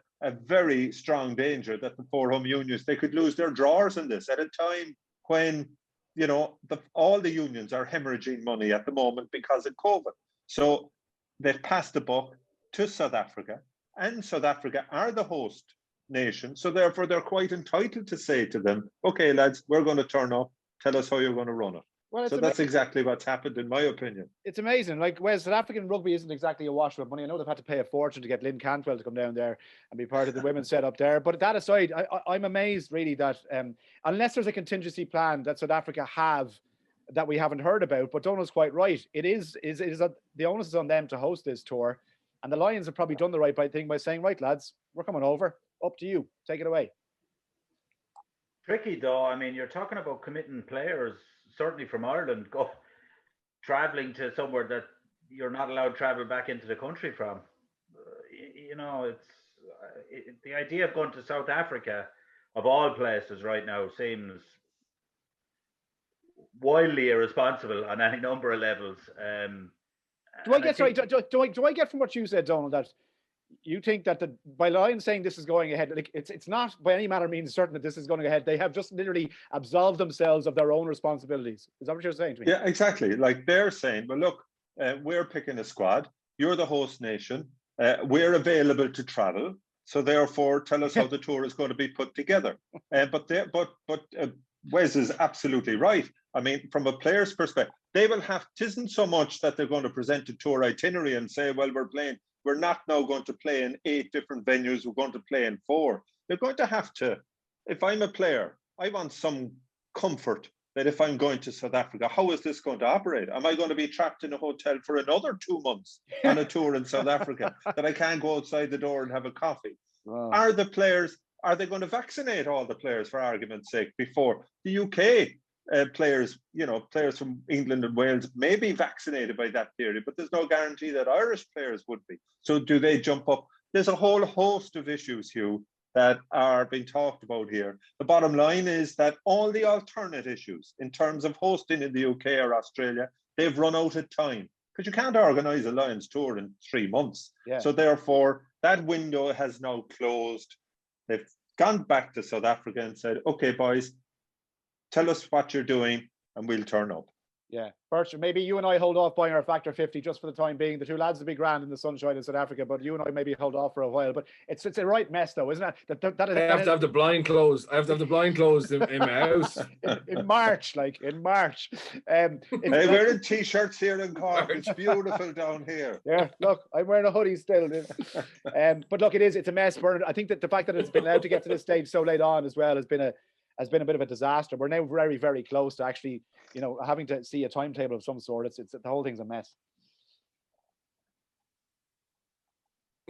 very strong danger that the four home unions, they could lose their drawers in this at a time when, you know, all the unions are hemorrhaging money at the moment because of COVID. So they've passed the buck to South Africa, and South Africa are the host nation. So therefore, they're quite entitled to say to them, okay, lads, we're going to turn up. Tell us how you're going to run it. Well, so that's exactly what's happened, in my opinion. It's amazing. Like, whereas South African rugby isn't exactly a wash with money. I know they've had to pay a fortune to get Lynn Cantwell to come down there and be part of the women's setup there. But that aside, I'm amazed really that unless there's a contingency plan that South Africa have that we haven't heard about, but Donald's quite right. It is the onus is on them to host this tour. And the Lions have probably done the right thing by saying, right, lads, we're coming over. Up to you. Take it away. Tricky though. I mean, you're talking about committing players, certainly from Ireland, traveling to somewhere that you're not allowed to travel back into the country from. You know, the idea of going to South Africa, of all places right now, seems wildly irresponsible on any number of levels. Do I get from what you said, Donald, that You think that by Lions saying this is going ahead, like it's not by any manner means certain that this is going ahead. They have just literally absolved themselves of their own responsibilities. Is that what you're saying to me? Yeah, exactly. Like they're saying, well, look, we're picking a squad. You're the host nation. We're available to travel. So therefore, tell us how the tour is going to be put together. But Wes is absolutely right. I mean, from a player's perspective, they will have. It isn't so much that they're going to present a tour itinerary and say, well, we're not now going to play in 8 different venues. We're going to play in 4. They're going to have to. If I'm a player, I want some comfort that if I'm going to South Africa, how is this going to operate? Am I going to be trapped in a hotel for another 2 months on a tour in South Africa that I can't go outside the door and have a coffee? Wow. Are they going to vaccinate all the players, for argument's sake, before the UK players, players from England and Wales may be vaccinated by that period, but there's no guarantee that Irish players would be. So do they jump up? There's a whole host of issues, Hugh, that are being talked about here. The bottom line is that all the alternate issues in terms of hosting in the UK or Australia, they've run out of time because you can't organise a Lions tour in 3 months. Yeah. So therefore, that window has now closed. They've gone back to South Africa and said, okay, boys, tell us what you're doing and we'll turn up. Yeah, Bertrand, maybe you and I hold off buying our Factor 50 just for the time being. The 2 lads will be grand in the sunshine in South Africa, but you and I maybe hold off for a while. But it's a right mess, though, isn't it? I have to have the blind closed. I have to have the blind closed in my house in March, in March. Hey, wearing t-shirts here in Cork. It's beautiful down here. Yeah, look, I'm wearing a hoodie still. But look, it's a mess, Bernard. I think that the fact that it's been allowed to get to this stage so late on as well has been a bit of a disaster. We're now very, very close to actually, having to see a timetable of some sort. It's the whole thing's a mess.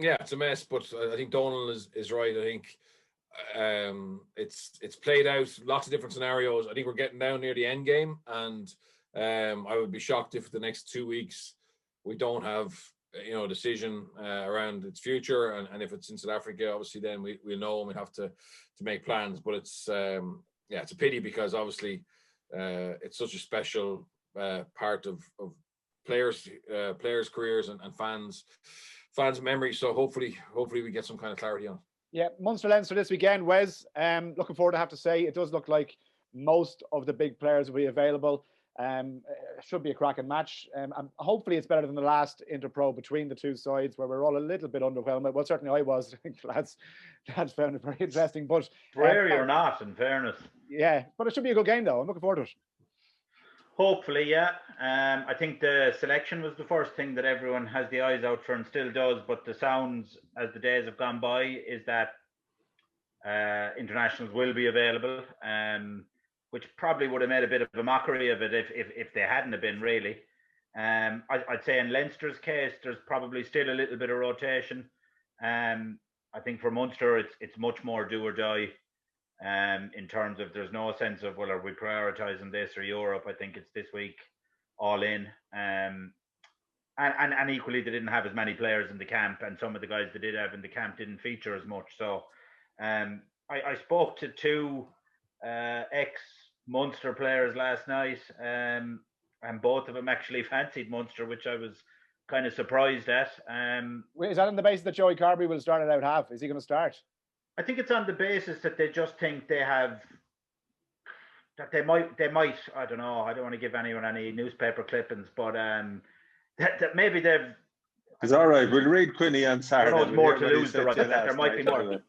Yeah, it's a mess, but I think Donal is right. I think it's played out lots of different scenarios. I think we're getting down near the end game, and I would be shocked if the next 2 weeks we don't have a decision around its future, and if it's in South Africa, obviously then we'll know and we have to make plans. But it's it's a pity because obviously it's such a special part of players' careers and fans' memories. So hopefully we get some kind of clarity on it. Yeah, Munster Leinster this weekend, Wes. Looking forward to have to say it does look like most of the big players will be available. Should be a cracking match. And hopefully it's better than the last Interpro between the 2 sides where we're all a little bit underwhelmed. Well, certainly I was. I think lads found it very interesting. But rare you're not, in fairness. Yeah, but it should be a good game though. I'm looking forward to it. Hopefully, yeah. I think the selection was the first thing that everyone has the eyes out for and still does. But the sounds as the days have gone by is that internationals will be available. Which probably would have made a bit of a mockery of it if they hadn't have been, really. I'd say in Leinster's case, there's probably still a little bit of rotation. I think for Munster, it's much more do or die in terms of there's no sense of, well, are we prioritising this or Europe? I think it's this week, all in. And equally, they didn't have as many players in the camp, and some of the guys they did have in the camp didn't feature as much. So I spoke to 2 ex-Munster players last night, and both of them actually fancied Munster, which I was kind of surprised at. Is that on the basis that Joey Carbery will start it out half? Is he going to start? I think it's on the basis that they just think they might. I don't know. I don't want to give anyone any newspaper clippings, but that maybe they've. It's all right. We'll read Quinny on Saturday. I know it's more to lose. There might be more.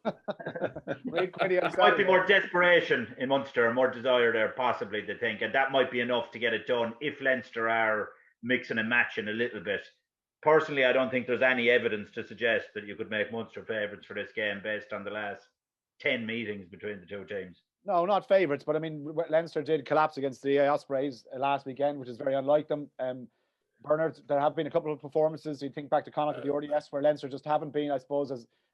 There might be more desperation in Munster, more desire there, possibly, to think, and that might be enough to get it done if Leinster are mixing and matching a little bit. Personally, I don't think there's any evidence to suggest that you could make Munster favourites for this game based on the last 10 meetings between the 2 teams. No, not favourites, but I mean, Leinster did collapse against the Ospreys last weekend, which is very unlike them. Bernard, there have been a couple of performances. You think back to Connacht at the RDS, where Leinster just haven't been, I suppose,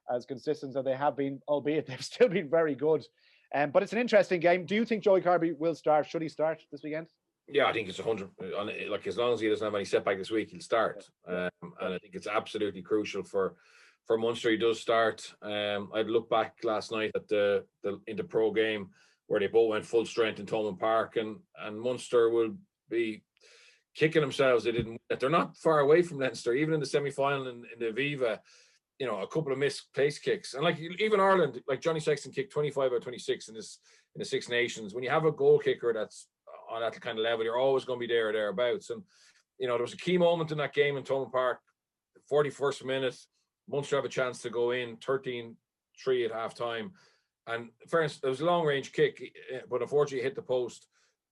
as consistent as they have been, albeit they've still been very good. But it's an interesting game. Do you think Joey Carbery will start? Should he start this weekend? Yeah, I think it's 100. Like, as long as he doesn't have any setback this week, he'll start. And I think it's absolutely crucial for Munster. He does start. I'd look back last night at the Interpro game where they both went full strength in Thomond Park, and Munster will be kicking themselves. They're not far away from Leinster, even in the semi-final in the Aviva. you know, a couple of misplaced kicks. And like even Ireland, like Johnny Sexton kicked 25 out of 26 in the Six Nations. When you have a goal kicker that's on that kind of level, you're always going to be there or thereabouts. And, you know, there was a key moment in that game in Thomond Park, 41st minute, Munster have a chance to go in 13-3 at half time. And fairness, it was a long range kick, but unfortunately it hit the post.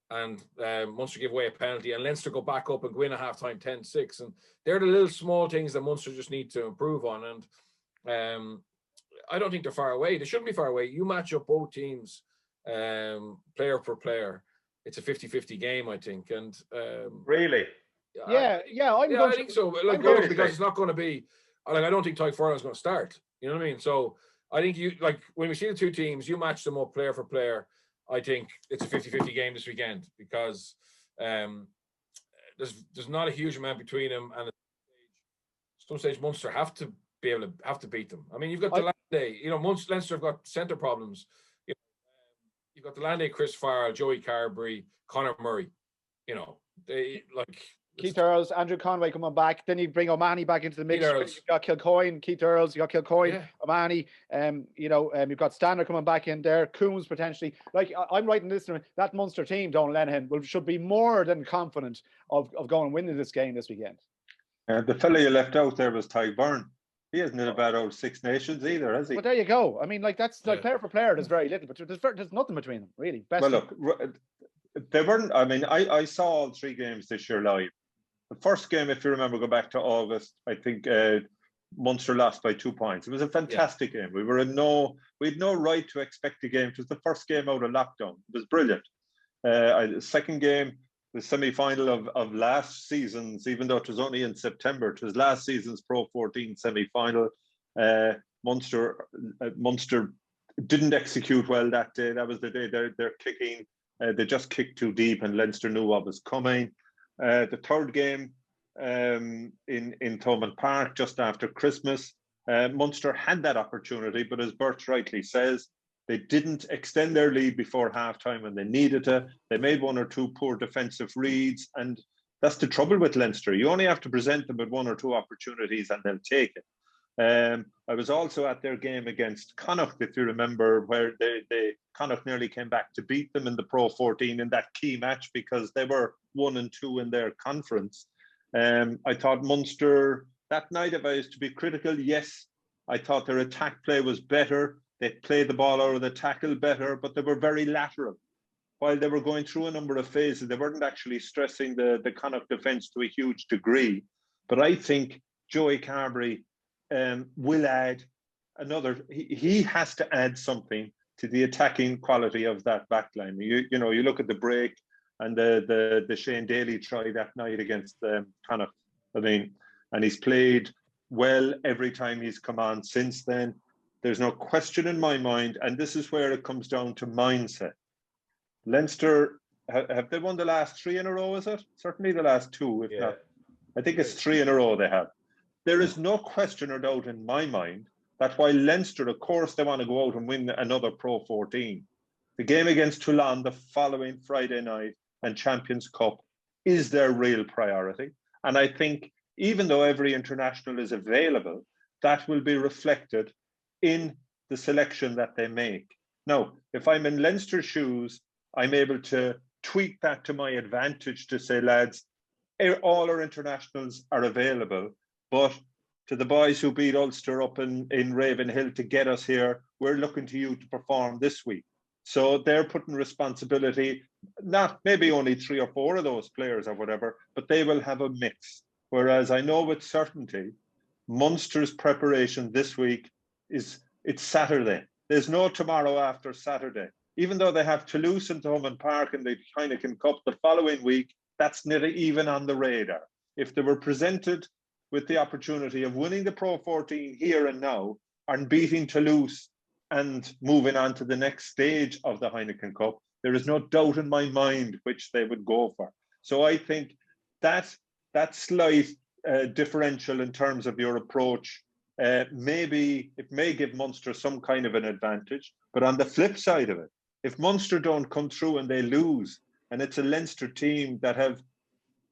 And Munster give away a penalty, and Leinster go back up and go in at half-time 10-6. And they're the little small things that Munster just need to improve on. And I don't think they're far away. They shouldn't be far away. You match up both teams player for player. It's a 50-50 game, I think. And really? I think so. Like, because it's not going to be, like, I don't think Tyke Furlong's going to start. You know what I mean? So I think you, like, when we see the two teams, you match them up player for player. I think it's a 50-50 game this weekend because there's not a huge amount between them, and at some stage Munster have to beat them. I mean, you've got the Lande, you know, Leinster have got centre problems. You know, you've got the Lande, Chris Farrell, Joey Carberry, Conor Murray. You know, they like Keith Earls, Andrew Conway coming back. Then you bring O'Mahony back into the mix. You've got Kilcoyne, Keith Earls, you got Kilcoyne, O'Mahony. You've got Stanner coming back in there. Coombs potentially. Like, I'm writing this. That Munster team, Donal Lenihan, should be more than confident of going and winning this game this weekend. The fella you left out there was Ty Byrne. He hasn't had a bad old Six Nations either, has he? But there you go. I mean, like, that's like player for player. There's very little, but there's nothing between them really. Well, look, they weren't. I mean, I saw all three games this year live. The first game, if you remember, go back to August, I think Munster lost by 2 points. It was a fantastic game. We had no right to expect a game. It was the first game out of lockdown. It was brilliant. The second game, the semi-final of last season's, even though it was only in September, it was last season's Pro14 semi-final. Munster didn't execute well that day. That was the day they're kicking. They just kicked too deep, and Leinster knew what was coming. The third game in Thomond Park just after Christmas, Munster had that opportunity, but as Bert rightly says, they didn't extend their lead before halftime when they needed to. They made one or two poor defensive reads, and that's the trouble with Leinster. You only have to present them with one or two opportunities and they'll take it. I was also at their game against Connacht, if you remember, where Connacht nearly came back to beat them in the Pro14 in that key match because they were 1 and 2 in their conference. I thought Munster that night, if I was to be critical, yes, I thought their attack play was better. They played the ball out of the tackle better, but they were very lateral. While they were going through a number of phases, they weren't actually stressing the Connacht defence to a huge degree. But I think Joey Carberry will add another. He has to add something to the attacking quality of that backline. You look at the break and the Shane Daly try that night against Connacht. I mean, and he's played well every time he's come on since then. There's no question in my mind, and this is where it comes down to mindset. Leinster, have they won the last 3 in a row, is it? Certainly the last 2, if not. I think it's 3 in a row they have. There is no question or doubt in my mind that while Leinster, of course, they want to go out and win another Pro14, the game against Toulon the following Friday night and Champions Cup is their real priority. And I think even though every international is available, that will be reflected in the selection that they make. Now, if I'm in Leinster's shoes, I'm able to tweak that to my advantage to say, lads, all our internationals are available, but to the boys who beat Ulster up in Ravenhill to get us here, we're looking to you to perform this week. So they're putting responsibility, not maybe only 3 or 4 of those players or whatever, but they will have a mix. Whereas I know with certainty, Munster's preparation this week it's Saturday. There's no tomorrow after Saturday. Even though they have Toulouse and Thomond Park in the Heineken Cup the following week, that's not even on the radar. If they were presented with the opportunity of winning the Pro14 here and now and beating Toulouse and moving on to the next stage of the Heineken Cup, there is no doubt in my mind which they would go for. So I think that slight differential in terms of your approach, maybe it may give Munster some kind of an advantage. But on the flip side of it, if Munster don't come through and they lose, and it's a Leinster team that have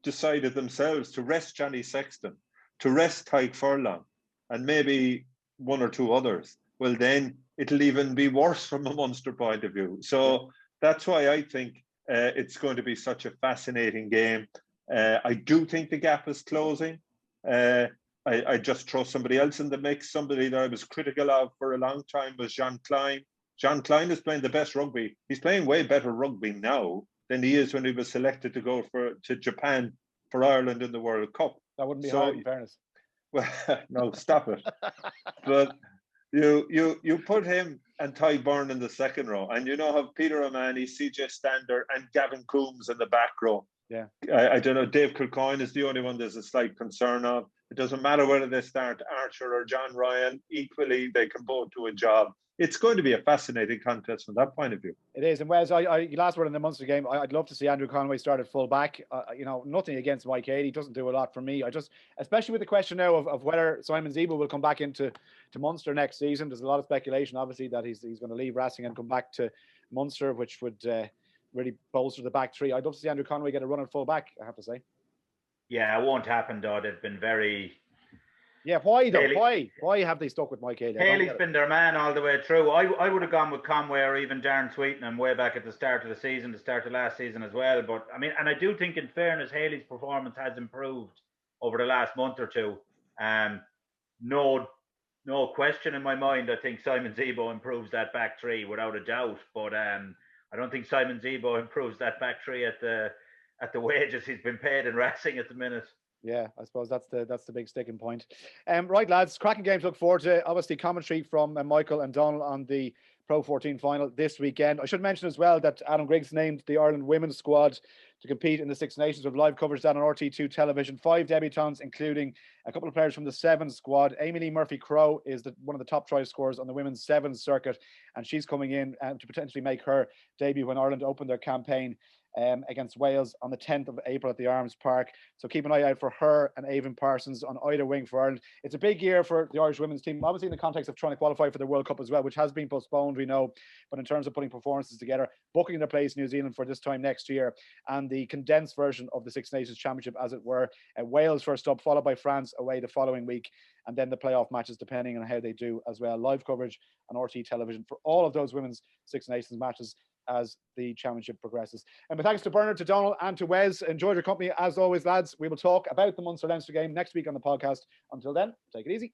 decided themselves to rest Johnny Sexton, to rest Tyke Furlong, and maybe one or two others, well, then it'll even be worse from a Munster point of view. So that's why I think it's going to be such a fascinating game. I do think the gap is closing. I just throw somebody else in the mix. Somebody that I was critical of for a long time was Jean Klein. Jean Klein is playing the best rugby. He's playing way better rugby now than he is when he was selected to go to Japan for Ireland in the World Cup. That wouldn't be hard, in fairness. Well, no, stop it. But you put him and Ty Byrne in the second row, and you now have Peter O'Mahony, CJ Stander, and Gavin Coombs in the back row. Yeah. I don't know. Dave Kilcoyne is the only one there's a slight concern of. It doesn't matter whether they start Archer or John Ryan. Equally, they can both do a job. It's going to be a fascinating contest from that point of view. It is. And Wes, last word in the Munster game, I'd love to see Andrew Conway start at full back. Nothing against Mike Haley. He doesn't do a lot for me. Especially with the question now of whether Simon Zebo will come back into Munster next season. There's a lot of speculation, obviously, that he's going to leave Racing and come back to Munster, which would really bolster the back three. I'd love to see Andrew Conway get a run at full back, I have to say. Yeah, it won't happen, though. They've been very... Yeah, why though? Why have they stuck with Mike Haley? Haley's been their man all the way through. I would have gone with Conway or even Darren Sweetenham way back at the start of the season, the start of last season as well. But I mean, and I do think, in fairness, Haley's performance has improved over the last month or two. No question in my mind. I think Simon Zebo improves that back three without a doubt. But I don't think Simon Zebo improves that back three at the wages he's been paid in Racing at the minute. Yeah, I suppose that's the big sticking point. Right, lads, cracking games to look forward to. Obviously, commentary from Michael and Donal on the Pro14 final this weekend. I should mention as well that Adam Griggs named the Ireland women's squad to compete in the Six Nations with live coverage down on RT2 television. 5 debutants, including a couple of players from the Sevens squad. Amy Lee Murphy-Crowe is one of the top try scorers on the women's Sevens circuit, and she's coming in to potentially make her debut when Ireland open their campaign against Wales on the 10th of April at the Arms Park. So keep an eye out for her and Avon Parsons on either wing for Ireland. It's a big year for the Irish women's team, obviously in the context of trying to qualify for the World Cup as well, which has been postponed, we know, but in terms of putting performances together, booking their place in New Zealand for this time next year, and the condensed version of the Six Nations Championship, as it were. Wales first up, followed by France away the following week, and then the playoff matches depending on how they do as well. Live coverage on RT television for all of those women's Six Nations matches as the championship progresses. And with thanks to Bernard, to Donal, and to Wes, enjoyed your company as always, lads. We will talk about the Munster-Leinster game next week on the podcast. Until then, take it easy.